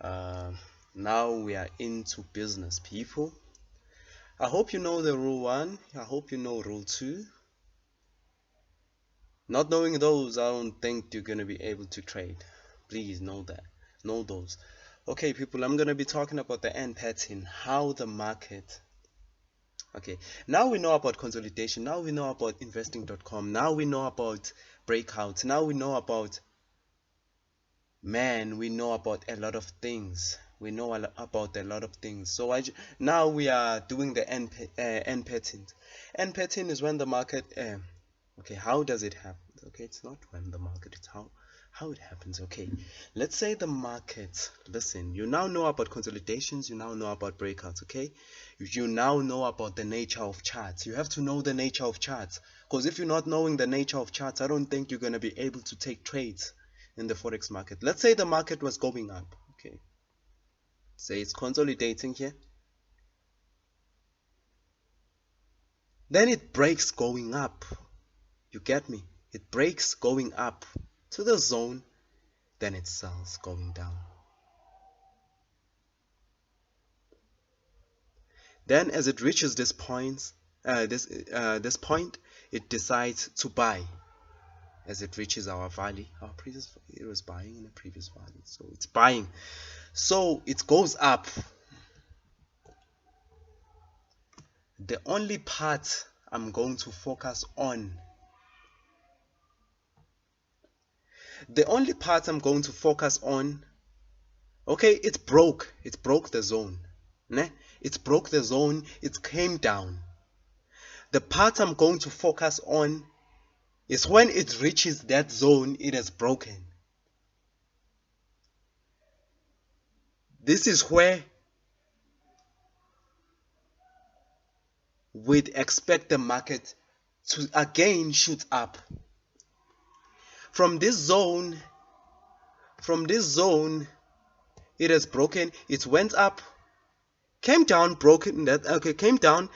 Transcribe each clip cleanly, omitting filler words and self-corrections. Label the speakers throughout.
Speaker 1: Uh, Now we are into business, people. I hope you know the rule 1. I hope you know rule 2. Not knowing those, I don't think you're going to be able to trade. Please know that. Know those. Okay, people, I'm going to be talking about the end pattern, how the market. Okay, now we know about consolidation. Now we know about investing.com. Now we know about breakouts. Now we know about, man, we know about a lot of things. We know about a lot of things. So now we are doing the end pattern. End pattern is when the market. Okay, how does it happen? Okay, it's not when the market. It's how it happens. Okay, let's say the market. Listen, you now know about consolidations. You now know about breakouts. Okay, you now know about the nature of charts. You have to know the nature of charts, because if you're not knowing the nature of charts, I don't think you're gonna be able to take trades in the forex market. Let's say the market was going up. Okay, say it's consolidating here, then it breaks going up. You get me? It breaks going up to the zone, then it sells going down. Then as it reaches this point, it decides to buy. As it reaches our valley, it was buying in the previous valley, so it's buying. So it goes up. The only part I'm going to focus on, okay, it broke the zone. It broke the zone, it came down. The part I'm going to focus on is when it reaches that zone it has broken. This is where we'd expect the market to again shoot up. From this zone, it has broken, it went up, came down, came down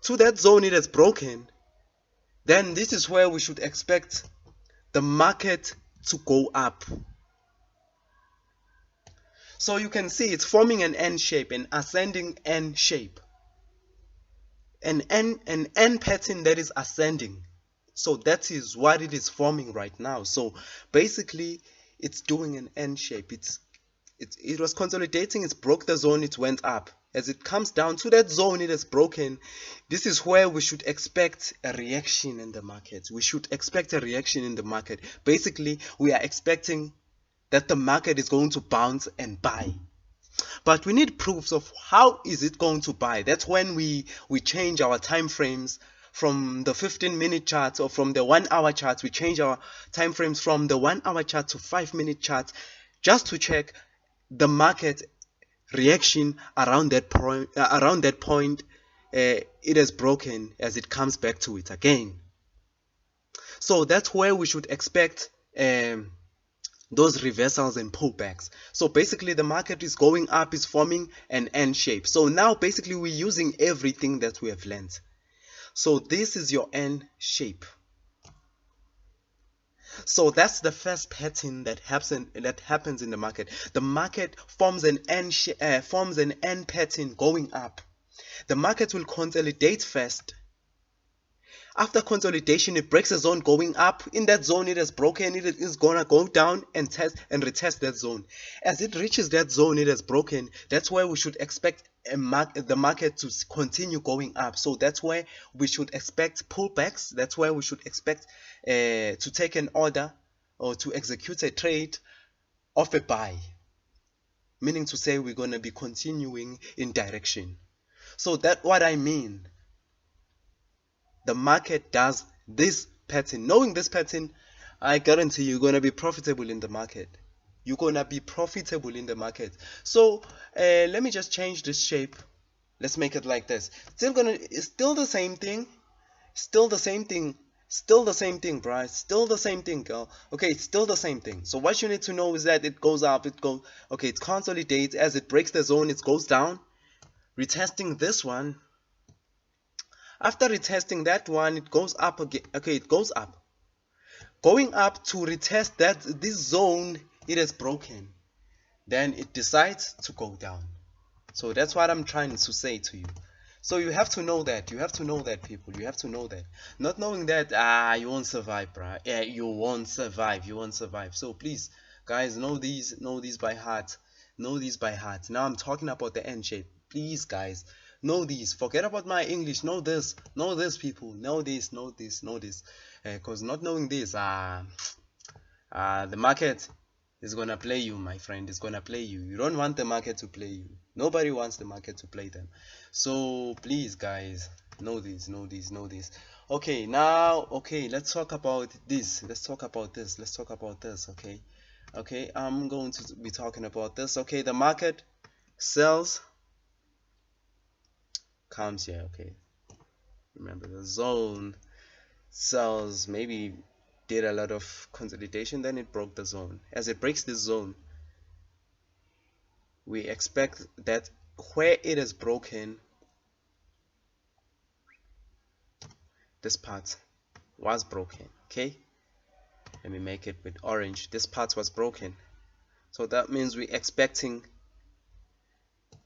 Speaker 1: to that zone, it has broken. Then this is where we should expect the market to go up. So you can see it's forming an N shape, an ascending N shape, an N pattern that is ascending. So that is what it is forming right now. So basically it's doing an N shape. It was consolidating, it broke the zone, it went up. As it comes down to that zone it has broken, this is where we should expect a reaction in the market. Basically we are expecting that the market is going to bounce and buy. But we need proofs of how is it going to buy. That's when we change our time frames from the 15-minute charts, or from the 1-hour charts. We change our time frames from the 1-hour chart to 5-minute charts, just to check the market reaction around that point. It has broken as it comes back to it again. So that's where we should expect those reversals and pullbacks. So basically the market is going up, is forming an N shape. So now basically we're using everything that we have learned. So this is your N shape. So that's the first pattern that happens in the market. The market forms an N pattern going up. The market will consolidate first. After consolidation, it breaks a zone going up. In that zone it has broken, it is gonna go down and retest that zone. As it reaches that zone it has broken, that's where we should expect the market to continue going up. So that's where we should expect pullbacks. That's where we should expect to take an order or to execute a trade of a buy, meaning to say we're gonna be continuing in direction. So that's what I mean. The market does this pattern. Knowing this pattern, I guarantee you're gonna be profitable in the market. So let me just change this shape. Let's make it like this. It's still the same thing, bro. Still the same thing, girl. Okay, it's still the same thing. So what you need to know is that it goes up, it consolidates. As it breaks the zone, it goes down, retesting this one. After retesting that one, it goes up again. Okay, it goes up, going up to retest this zone it has broken. then it decides to go down. So that's what I'm trying to say to you. So you have to know that. You have to know that, people. You have to know that. Not knowing that, you won't survive, bruh. Yeah, you won't survive. You won't survive. So please, guys, know these by heart. Know these by heart. Now I'm talking about the N shape. Please, guys, know these. Forget about my English. Know this. Know this, people. Know this. Know this. Know this. Cause not knowing this, the market is gonna play you, my friend. It's gonna play you. You don't want the market to play you. Nobody wants the market to play them. So please, guys, know this, know this, know this. Okay, now, okay, let's talk about this. Let's talk about this. Let's talk about this. Okay, okay, I'm going to be talking about this. Okay, the market sells, comes here. Okay, remember the zone sells, maybe did a lot of consolidation, then it broke the zone. As it breaks this zone, we expect that where it is broken, this part was broken. Okay, let me make it with orange. This part was broken, so that means we're expecting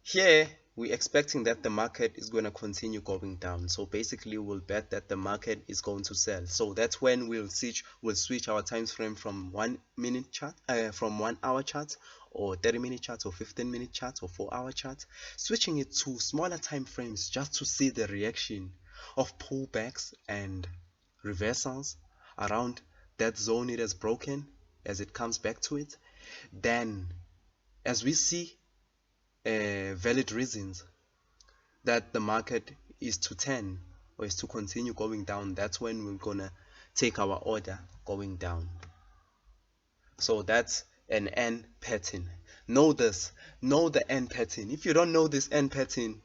Speaker 1: here, we're expecting that the market is going to continue going down. So basically we'll bet that the market is going to sell. So that's when we'll switch our time frame from 1 minute chart, from 1 hour chart, or 30-minute chart, or 15-minute chart, or 4-hour chart, switching it to smaller time frames just to see the reaction of pullbacks and reversals around that zone it has broken as it comes back to it. Then as we see valid reasons that the market is to turn or is to continue going down, that's when we're gonna take our order going down. So that's an N pattern. Know this. Know the N pattern. If you don't know this N pattern,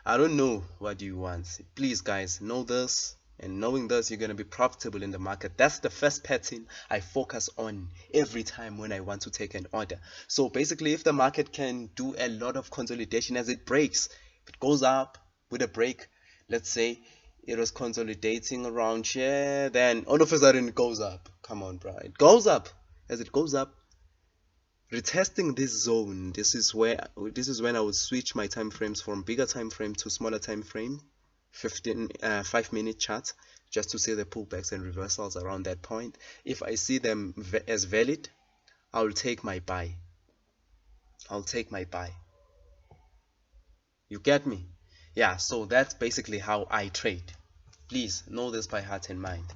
Speaker 1: I don't know what you want. Please, guys, know this. And knowing this, you're going to be profitable in the market. That's the first pattern I focus on every time when I want to take an order. So basically, if the market can do a lot of consolidation as it breaks, if it goes up with a break, let's say it was consolidating around here, then all of a sudden it goes up. Come on, bro. It goes up. As it goes up, retesting this zone, this is when I would switch my time frames from bigger time frame to smaller time frame, 5-minute chart, just to see the pullbacks and reversals around that point. If I see them as valid, I'll take my buy. I'll take my buy. You get me? Yeah, so that's basically how I trade. Please know this by heart and mind.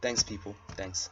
Speaker 1: Thanks, people. Thanks.